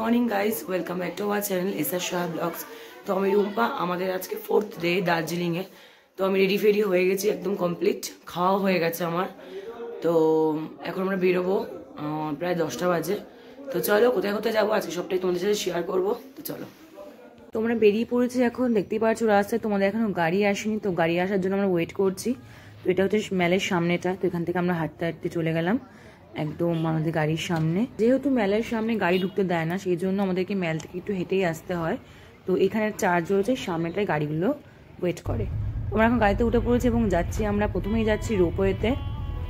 Morning guys, welcome back to our channel SR Shah blogs. তো আমি রুম্পা, আমাদের আজকে 4th ডে দার্জিলিংয়ে। তো আমি রেডি ফেডি হয়ে গেছি, একদম কমপ্লিট, খাওয়া হয়ে গেছে আমার। তো এখন আমরা বেরোবো, প্রায় 10টা বাজে। তো চলো কোথায় কোথায় যাবো আজকে সবটাই তোমাদের সাথে শেয়ার করবো। তো চলো, তোমরা বেরিয়ে পড়েছি। এখন দেখতেই পাচ্ছ রাস্তায় তোমাদের এখনো গাড়ি আসেনি, তো গাড়ি আসার জন্য আমরা ওয়েট করছি। তো এটা হচ্ছে মেলের সামনেটা, তো এখান থেকে আমরা হাঁটতে হাঁটতে চলে গেলাম একদম আমাদের গাড়ির সামনে। যেহেতু মেলের সামনে গাড়ি ঢুকতে দেয় না, সেই জন্য আমাদেরকে মেল থেকে একটু হেঁটেই আসতে হয়। তো এখানে চার্জ রয়েছে, সামনেটায় গাড়িগুলো ওয়েট করে। আমরা এখন গাড়িতে উঠে পড়েছি এবং যাচ্ছি। আমরা প্রথমেই যাচ্ছি রোপওয়েতে,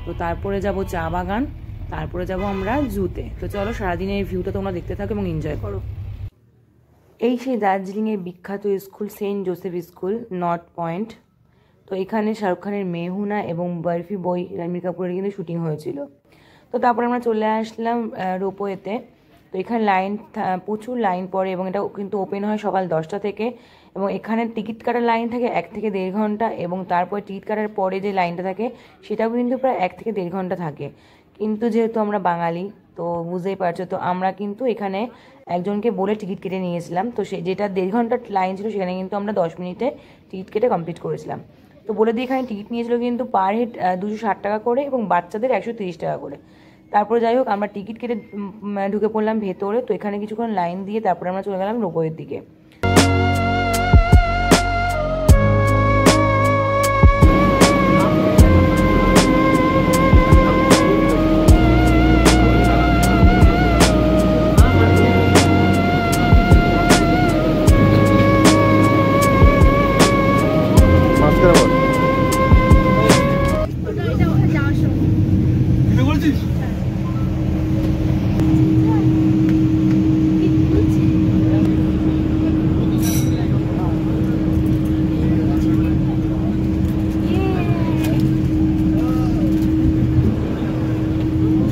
তো তারপরে যাব চা বাগান, তারপরে যাব আমরা জুতে। তো চলো সারাদিনের এই ভিউটা তোমরা দেখতে থাকো এবং এনজয় করো। এই সেই দার্জিলিংয়ের বিখ্যাত school Saint Joseph School, North Point. তো এখানে শাহরুখ খানের মেহুনা এবং বরফি বই রণবীর কাপুরের কিন্তু শুটিং হয়েছিল। তো তারপরে আমরা চলে আসলাম রোপওয়েতে। তো এখানে প্রচুর লাইন পড়ে এবং এটা কিন্তু ওপেন হয় সকাল 10টা থেকে। এবং এখানে টিকিট কাটার লাইন থাকে 1 থেকে 1.5 ঘন্টা, এবং তারপরে টিকিট কাটার পরে যে লাইনটা থাকে সেটাও কিন্তু প্রায় 1 থেকে 1.5 ঘন্টা থাকে। কিন্তু যেহেতু আমরা বাঙালি, তো বুঝতেই পারছো, তো আমরা কিন্তু এখানে একজনকে বলে টিকিট কেটে নিয়েছিলাম। তো যেটা 1.5 ঘন্টার লাইন ছিল, সেখানে কিন্তু আমরা 10 মিনিটে টিকিট কেটে কমপ্লিট করেছিলাম। তো বলে দিয়ে এখানে টিকিট নিয়েছিল কিন্তু পার হেড 260 টাকা করে এবং বাচ্চাদের 130 টাকা করে। তারপরে যাই হোক, আমরা টিকিট কেটে ঢুকে পড়লাম ভেতরে। তো এখানে কিছুক্ষণ লাইন দিয়ে তারপরে আমরা চলে গেলাম রোপওয়ের দিকে।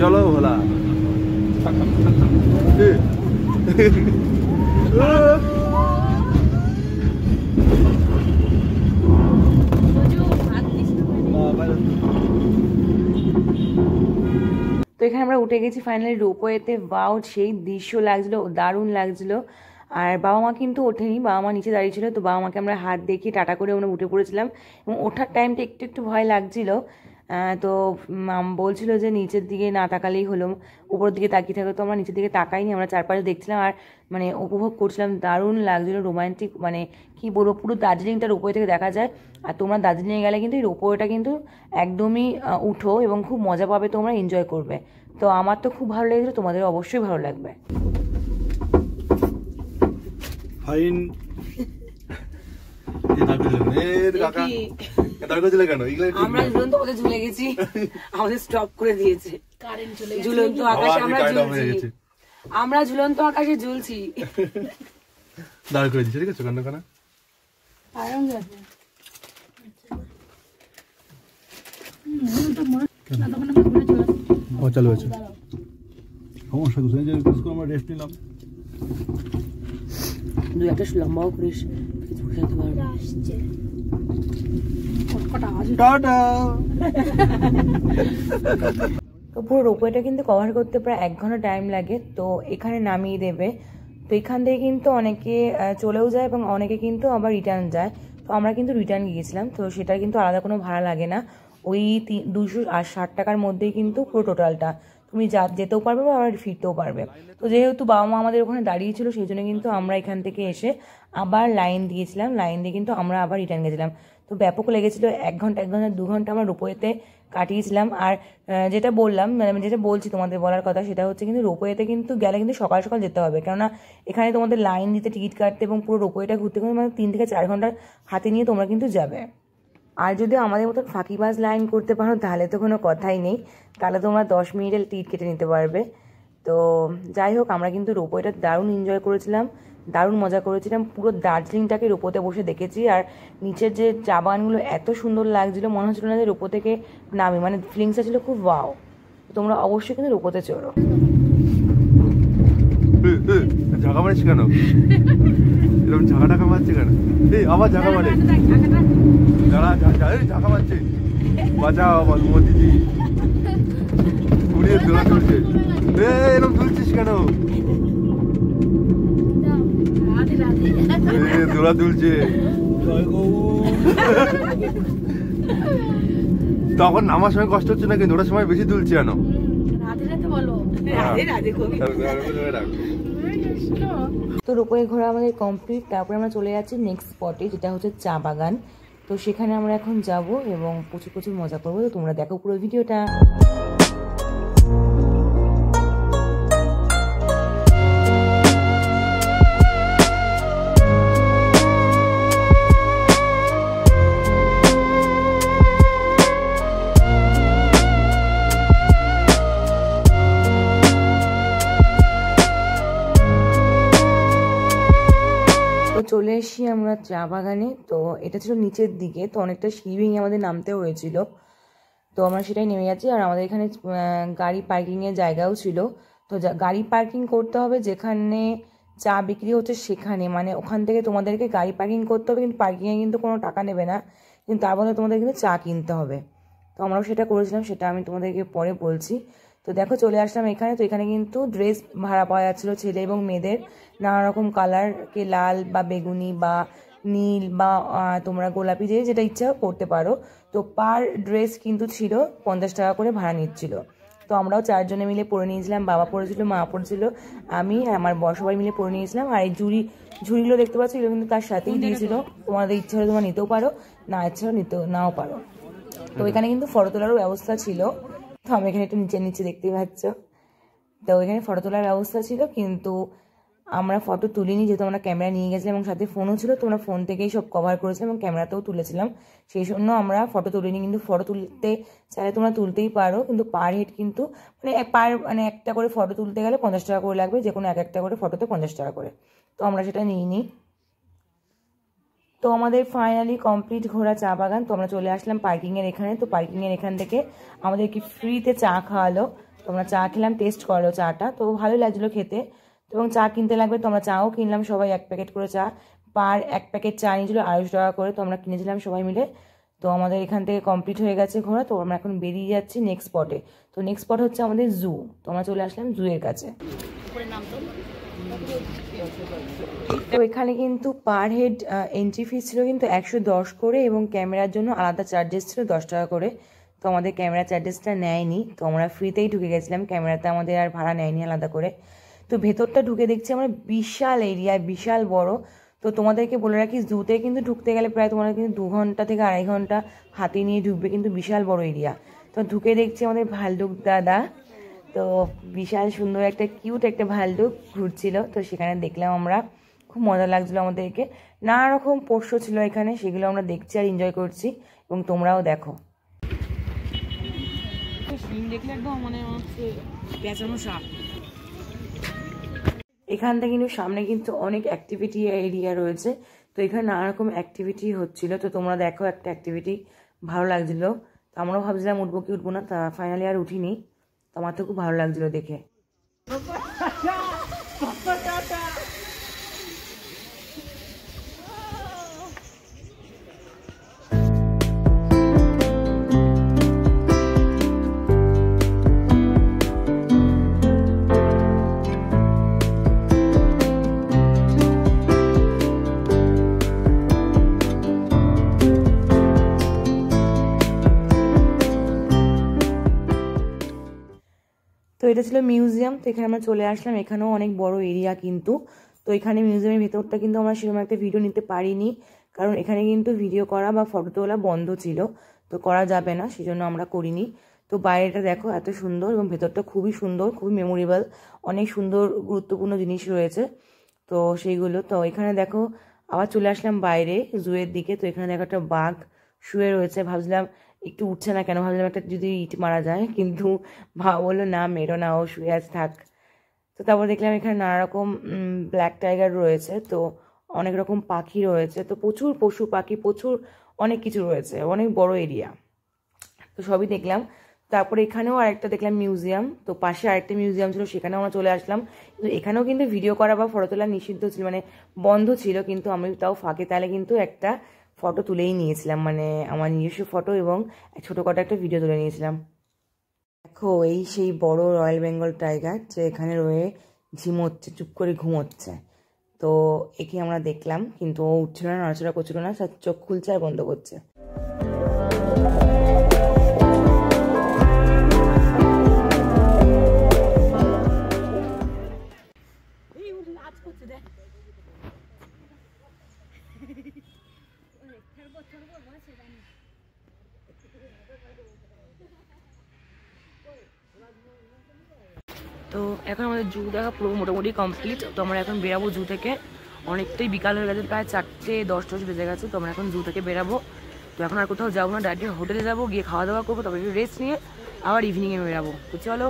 চলো ভোলা তো এখানে আমরা উঠে গেছি ফাইনালি রোপওয়েতে। বাও, সেই দৃশ্য লাগছিল, দারুণ লাগছিল। আর বাবা মা কিন্তু ওঠেনি, বাবা মা নিচে দাঁড়িয়ে ছিল। তো বাবা মাকে আমরা হাত দেখিয়ে টাটা করে আমরা উঠে পড়েছিলাম। এবং ওঠার টাইমটা একটু একটু ভয় লাগছিল। তো বলছিল যে নিচের দিকে না তাকালেই হলো, উপরের দিকে তাকিয়ে থাকো। তো আমরা নিচের দিকে তাকাইনি, আমরা চারপাশে দেখছিলাম আর মানে উপভোগ করছিলাম। দারুণ লাগছিল, রোমান্টিক, মানে কি বলবো, পুরো দার্জিলিংটা রোপওয়ে থেকে দেখা যায়। আর তোমরা দার্জিলিংয়ে গেলে কিন্তু এই রোপওয়েটা কিন্তু একদমই উঠো এবং খুব মজা পাবে, তোমরা এনজয় করবে। তো আমার তো খুব ভালো লেগেছিল, তোমাদের অবশ্যই ভালো লাগবে। ফাইন আমরা ঝুলন্ত পথে ঝুলে গেছি, আমাদের স্টপ করে দিয়েছে। ঝুলন্ত আকাশে আমরা ঝুলন্ত আকাশে ঝুলছি। দাঁড় করে দিচ্ছে, ঠিক আছে? কান্না কানা চালু আছে, সমস্যা কিছু নেই। আমরা রেস্ট নিলাম, দু একটা লম্বাও করিস, বুঝাতে পারবো। তো পুরো রোপওয়েটা কিন্তু কভার করতে প্রায় 1 ঘন্টা টাইম লাগে। তো এখানে নামিয়ে দেবে। তো এখান থেকে কিন্তু অনেকে চলেও যায় এবং অনেকে কিন্তু আবার রিটার্ন যায়। তো আমরা কিন্তু রিটার্ন গিয়েছিলাম, তো সেটার কিন্তু আলাদা কোনো ভাড়া লাগে না। ওই 260 টাকার মধ্যেই কিন্তু পুরো টোটালটা, তুমি যেতেও পারবে বা আবার ফিরতেও পারবে। তো যেহেতু বাবা মা আমাদের ওখানে দাঁড়িয়ে ছিল, সেই জন্য কিন্তু আমরা এখান থেকে এসে আবার লাইন দিয়েছিলাম। লাইন দিয়ে কিন্তু আমরা আবার রিটার্ন গেছিলাম। তো ব্যাপক লেগেছিল, 1 ঘন্টা 2 ঘন্টা আমরা রোপওয়েতে কাটিয়েছিলাম। আর যেটা বললাম, মানে যেটা বলছি তোমাদের বলার কথা, সেটা হচ্ছে কিন্তু রোপওয়েতে কিন্তু গেলে কিন্তু সকাল সকাল যেতে হবে, কেননা এখানে তোমাদের লাইন দিতে, টিকিট কাটতে এবং পুরো রোপওয়েটা ঘুরতে কিন্তু মানে 3 থেকে 4 ঘন্টা হাতে নিয়ে তোমরা কিন্তু যাবে। আর যদি আমাদের মতো ফাঁকিবাজ লাইন করতে পারো তাহলে তো কোনো কথাই নেই, তাহলে তোমরা 10 মিনিটের টিকিট কেটে নিতে পারবে। তো যাই হোক, আমরা কিন্তু রোপওয়েটা দারুণ এনজয় করেছিলাম, দারুণ মজা করেছিলাম। পুরো দার্জিলিংটাকে রোপোতে বসে দেখেছি। আর নিচের যে চা বাগানগুলো এত সুন্দর লাগছিল, মনে হচ্ছিল না যে রোপো থেকে নামি, মানে ফিলিংসটা ছিল খুব ওয়াও। তোমরা অবশ্যই কিন্তু রোপোতে চড়ো। ঝাঁকা মারিস কেন? এরকম ঝাঁকা টাকা মারছে কেন? এই আবার ঝাঁকা মারে, ঝাঁকা মারছে। বাঁচাও মোদিজি, উড়িয়ে দোলা চলছে। এরকম তুলছিস কেন? দোলা দুলছে তখন নামার সময় কষ্ট হচ্ছে না, কিন্তু ওটার সময় বেশি দুলছে কেন? তো রূপয়ে ঘোরা আমাদের কমপ্লিট। তারপরে আমরা চলে যাচ্ছি নেক্সট স্পটে, যেটা হচ্ছে চা বাগান। তো সেখানে আমরা এখন যাব এবং প্রচুর প্রচুর মজা করবো। তো তোমরা দেখো পুরো ভিডিওটা। চলে এসেছি আমরা চা বাগানে। তো এটা ছিল নিচের দিকে, তো অনেকটা সিঁড়ি ভেঙে আমাদের নামতে হয়েছিল। তো আমরা সেটাই নেমে যাচ্ছি। আর আমাদের এখানে গাড়ি পার্কিংয়ের জায়গাও ছিল। তো গাড়ি পার্কিং করতে হবে যেখানে চা বিক্রি হচ্ছে সেখানে, মানে ওখান থেকে তোমাদেরকে গাড়ি পার্কিং করতে হবে, কিন্তু পার্কিংয়ে কিন্তু কোনো টাকা নেবে না, কিন্তু তার বদলে তোমাদের কিন্তু চা কিনতে হবে। তো আমরাও সেটা করেছিলাম, সেটা আমি তোমাদেরকে পরে বলছি। তো দেখো চলে আসলাম এখানে। তো এখানে কিন্তু ড্রেস ভাড়া পাওয়া যাচ্ছিলো ছেলে এবং মেয়েদের, নানা রকম কালার, কে লাল বা বেগুনি বা নীল বা তোমরা গোলাপি যেটা ইচ্ছা করতে পারো। তো পার ড্রেস কিন্তু ছিল 50 টাকা করে ভাড়া নিচ্ছিল। তো আমরাও 4 জনে মিলে পরে নিয়েছিলাম, বাবা পরেছিল, মা পরেছিল, আমি আমার বর সবাই মিলে পরে নিয়েছিলাম। আর এই ঝুড়িগুলো দেখতে পাচ্ছ, এগুলো কিন্তু তার সাথেই দিয়েছিল। তোমাদের ইচ্ছা হলে তোমরা নিতেও পারো, না ইচ্ছা হলে নাও পারো। তো এখানে কিন্তু ফটো তোলারও ব্যবস্থা ছিল। তো আমি এখানে একটু নিচে দেখতেই পাচ্ছ। তো এখানে ফটো তোলার ব্যবস্থা ছিল, কিন্তু আমরা ফটো তুলিনি, যেহেতু আমরা ক্যামেরা নিয়ে গেছিলাম এবং সাথে ফোনও ছিল। তো আমরা ফোন থেকেই সব কভার করেছিলাম এবং ক্যামেরাতেও তুলেছিলাম, সেই জন্য আমরা ফটো তুলিনি। কিন্তু ফটো তুলতে চাইলে তোমরা তুলতেই পারো, কিন্তু পার হেড কিন্তু মানে একটা করে ফটো তুলতে গেলে 50 টাকা করে লাগবে, যে কোনো একটা করে ফটোতে 50 টাকা করে। তো আমরা সেটা নিইনি। তো আমাদের ফাইনালি কমপ্লিট ঘোরা চা বাগান। তো আমরা চলে আসলাম পার্কিংয়ের এখানে। তো পার্কিংয়ের এখান থেকে আমাদেরকে ফ্রিতে চা খাওয়ালো। তো আমরা চা খেলাম, টেস্ট করলো চাটা, তো ভালোই লাগছিলো খেতে। এবং চা কিনতে লাগবে, তো আমরা চাও কিনলাম, সবাই 1 প্যাকেট করে চা। পার 1 প্যাকেট চা নিয়েছিল 250 টাকা করে। তো আমরা কিনেছিলাম সবাই মিলে। তো আমাদের এখান থেকে কমপ্লিট হয়ে গেছে ঘোরা। তো আমরা এখন বেরিয়ে যাচ্ছি নেক্সট স্পটে। তো নেক্সট স্পট হচ্ছে আমাদের জু। তো আমরা চলে আসলাম জুয়ের কাছে। তো এখানে কিন্তু পার হেড এন্ট্রি ফিস ছিল কিন্তু 110 করে, এবং ক্যামেরার জন্য আলাদা চার্জেস ছিল 10 টাকা করে। তো আমাদের ক্যামেরা চার্জেসটা নেয়নি, তো আমরা ফ্রিতেই ঢুকে গেছিলাম, ক্যামেরাতে আমাদের আর ভাড়া নেয়নি আলাদা করে। তো ভেতরটা ঢুকে দেখছি আমরা বিশাল এরিয়া, বিশাল বড়। তো তোমাদেরকে বলে রাখি, জুতে কিন্তু ঢুকতে গেলে প্রায় তোমরা কিন্তু 2 ঘন্টা থেকে 2.5 ঘন্টা হাতে নিয়ে ঢুকবে, কিন্তু বিশাল বড় এরিয়া। তো ঢুকে দেখছি আমাদের ভাল্লুক দাদা, তো বিশাল সুন্দর একটা কিউট একটা ভাল্লুক ঘুরছিল। তো সেখানে দেখলাম আমরা, খুব মজা লাগছিলো আমাদেরকে। নানা রকম পোষ্য ছিল এখানে, সেগুলো আমরা দেখছি আর এনজয় করছি, এবং তোমরাও দেখো। এখান থেকে কিন্তু সামনে কিন্তু অনেক অ্যাক্টিভিটি এরিয়া রয়েছে। তো এখানে নানা রকম অ্যাক্টিভিটি হচ্ছিল। তো তোমরা দেখো, একটা অ্যাক্টিভিটি ভালো লাগছিল। তো আমরাও ভাবছিলাম উঠবো কি উঠবো না, তা ফাইনালি আর উঠিনি। তো আমার তো খুব ভালো লাগছিল দেখে। তো এটা ছিল মিউজিয়াম। তো এখানে আমরা চলে আসলাম, এখানেও অনেক বড় এরিয়া কিন্তু। তো এখানে মিউজিয়ামের ভেতরটা কিন্তু আমরা সেরকম একটা ভিডিও নিতে পারিনি, কারণ এখানে কিন্তু ভিডিও করা বা ফটো তোলা বন্ধ ছিল, তো করা যাবে না, সেজন্য আমরা করিনি। তো বাইরেটা দেখো এত সুন্দর, এবং ভেতরটা খুবই সুন্দর, খুবই মেমোরেবল, অনেক সুন্দর গুরুত্বপূর্ণ জিনিস রয়েছে তো সেইগুলো। তো এখানে দেখো আবার চলে আসলাম বাইরে জুয়ের দিকে। তো এখানে দেখো একটা বাঘ শুয়ে রয়েছে, ভাবছিলাম একটু উঠছে না কেন, ভাবছিলাম একটা যদি ইট মারা যায়, কিন্তু বললো না মেরো না, ও শুয়ে আছে থাক। তো তারপর দেখলাম এখানে নানা রকম ব্ল্যাক টাইগার রয়েছে, তো অনেক রকম পাখি রয়েছে, তো প্রচুর পশু পাখি, প্রচুর অনেক কিছু রয়েছে, অনেক বড় এরিয়া। তো সবই দেখলাম। তারপরে এখানেও আরেকটা দেখলাম মিউজিয়াম। তো পাশে আরেকটা মিউজিয়াম ছিল, সেখানেও আমরা চলে আসলাম। কিন্তু এখানেও কিন্তু ভিডিও করা বা ফটো তোলা নিষিদ্ধ ছিল, মানে বন্ধ ছিল, কিন্তু আমি তাও ফাঁকে তাহলে কিন্তু একটা ফটো তুলেই নিয়েছিলাম, মানে আমার নিজস্ব ফটো, এবং ছোটোখাটো একটা ভিডিও তুলে নিয়েছিলাম। দেখো এই সেই বড় রয়্যাল বেঙ্গল টাইগার, যে এখানে রয়ে ঝিমোচ্ছে, চুপ করে ঘুমোচ্ছে। তো একে আমরা দেখলাম, কিন্তু ও উঠছিল না, নড়াচড়া করছিল না, চোখ খুলছে আর বন্ধ করছে। তো এখন আমাদের জু দেখা পুরো মোটামুটি কমপ্লিট। তো আমরা এখন বেরাবো জু থেকে, অনেকটাই বিকাল হয়ে গেছে, প্রায় 4:10 বেজে গেছে। তো আমরা এখন জু থেকে বেরাবো। তো এখন আর কোথাও যাবো না, ডাইরেক্ট হোটেলে যাবো, গিয়ে খাওয়া দাওয়া করবো, তারপরে একটু রেস্ট নিয়ে আবার ইভিনিংয়ে বেরাবো। তো চলো।